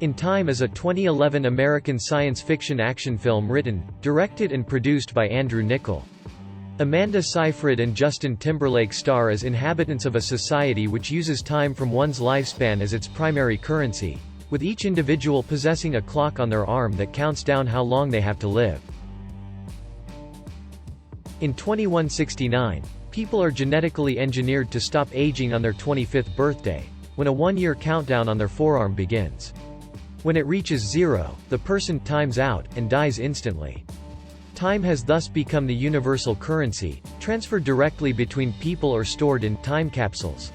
In Time is a 2011 American science fiction action film written, directed and produced by Andrew Niccol. Amanda Seyfried and Justin Timberlake star as inhabitants of a society which uses time from one's lifespan as its primary currency, with each individual possessing a clock on their arm that counts down how long they have to live. In 2169, people are genetically engineered to stop aging on their 25th birthday, when a one-year countdown on their forearm begins. When it reaches 0, the person times out, and dies instantly. Time has thus become the universal currency, transferred directly between people or stored in time capsules.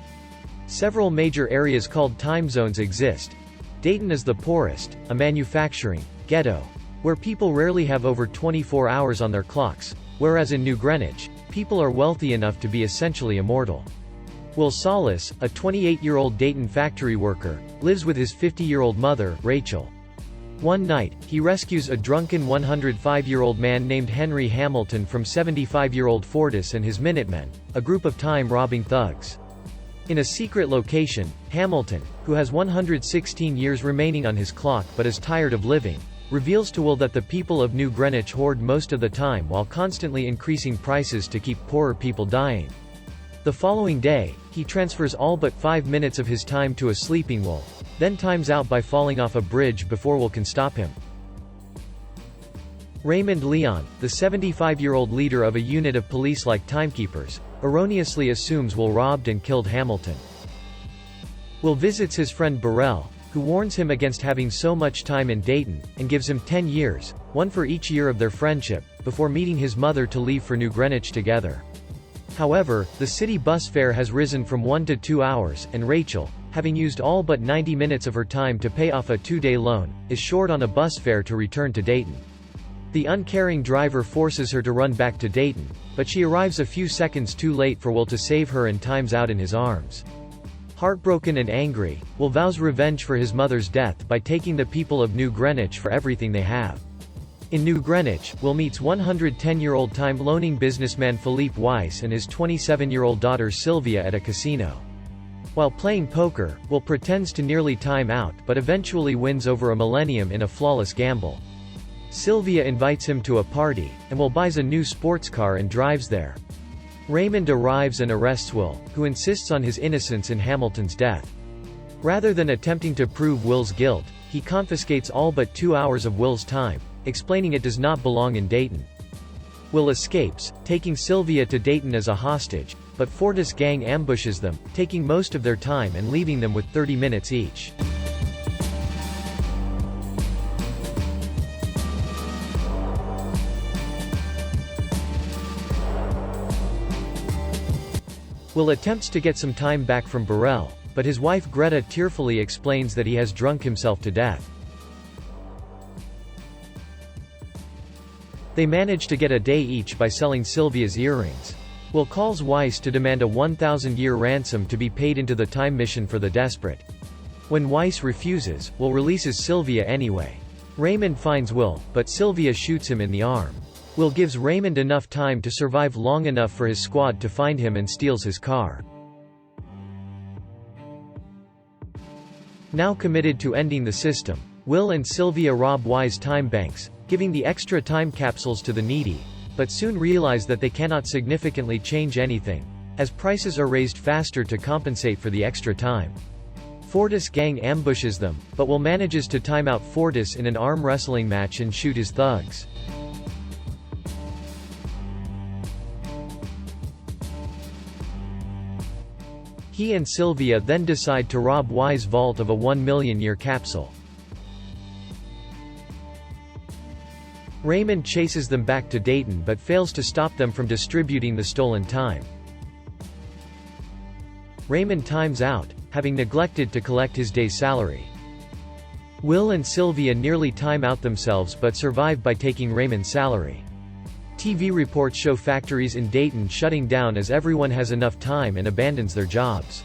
Several major areas called time zones exist. Dayton is the poorest, a manufacturing ghetto, where people rarely have over 24 hours on their clocks, whereas in New Greenwich, people are wealthy enough to be essentially immortal. Will Solis, a 28-year-old Dayton factory worker, lives with his 50-year-old mother, Rachel. One night, he rescues a drunken 105-year-old man named Henry Hamilton from 75-year-old Fortis and his Minutemen, a group of time-robbing thugs. In a secret location, Hamilton, who has 116 years remaining on his clock but is tired of living, reveals to Will that the people of New Greenwich hoard most of the time while constantly increasing prices to keep poorer people dying. The following day, he transfers all but 5 minutes of his time to a sleeping Will, then times out by falling off a bridge before Will can stop him. Raymond Leon, the 75-year-old leader of a unit of police like timekeepers, erroneously assumes Will robbed and killed Hamilton. Will visits his friend Burrell, who warns him against having so much time in Dayton, and gives him 10 years, one for each year of their friendship, before meeting his mother to leave for New Greenwich together. However, the city bus fare has risen from 1 to 2 hours, and Rachel, having used all but 90 minutes of her time to pay off a 2-day loan, is short on a bus fare to return to Dayton. The uncaring driver forces her to run back to Dayton, but she arrives a few seconds too late for Will to save her and times out in his arms. Heartbroken and angry, Will vows revenge for his mother's death by taking the people of New Greenwich for everything they have. In New Greenwich, Will meets 110-year-old time-loaning businessman Philippe Weiss and his 27-year-old daughter Sylvia at a casino. While playing poker, Will pretends to nearly time out but eventually wins over a millennium in a flawless gamble. Sylvia invites him to a party, and Will buys a new sports car and drives there. Raymond arrives and arrests Will, who insists on his innocence in Hamilton's death. Rather than attempting to prove Will's guilt, he confiscates all but 2 hours of Will's time, explaining it does not belong in Dayton. Will escapes, taking Sylvia to Dayton as a hostage, but Fortis gang ambushes them, taking most of their time and leaving them with 30 minutes each. Will attempts to get some time back from Burrell, but his wife Greta tearfully explains that he has drunk himself to death. They manage to get a day each by selling Sylvia's earrings. Will calls Weiss to demand a 1,000-year ransom to be paid into the time mission for the desperate. When Weiss refuses, Will releases Sylvia anyway. Raymond finds Will, but Sylvia shoots him in the arm. Will gives Raymond enough time to survive long enough for his squad to find him and steals his car. Now committed to ending the system, Will and Sylvia rob Weiss time banks, giving the extra time capsules to the needy, but soon realize that they cannot significantly change anything, as prices are raised faster to compensate for the extra time. Fortis gang ambushes them, but Will manages to time out Fortis in an arm wrestling match and shoot his thugs. He and Sylvia then decide to rob Weiss' vault of a 1 million-year capsule. Raymond chases them back to Dayton but fails to stop them from distributing the stolen time. Raymond times out, having neglected to collect his day's salary. Will and Sylvia nearly time out themselves but survive by taking Raymond's salary. TV reports show factories in Dayton shutting down as everyone has enough time and abandons their jobs.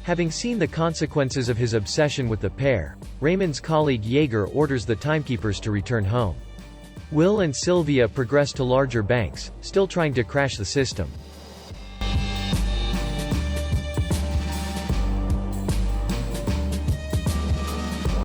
Having seen the consequences of his obsession with the pair, Raymond's colleague Yeager orders the timekeepers to return home. Will and Sylvia progress to larger banks, still trying to crash the system.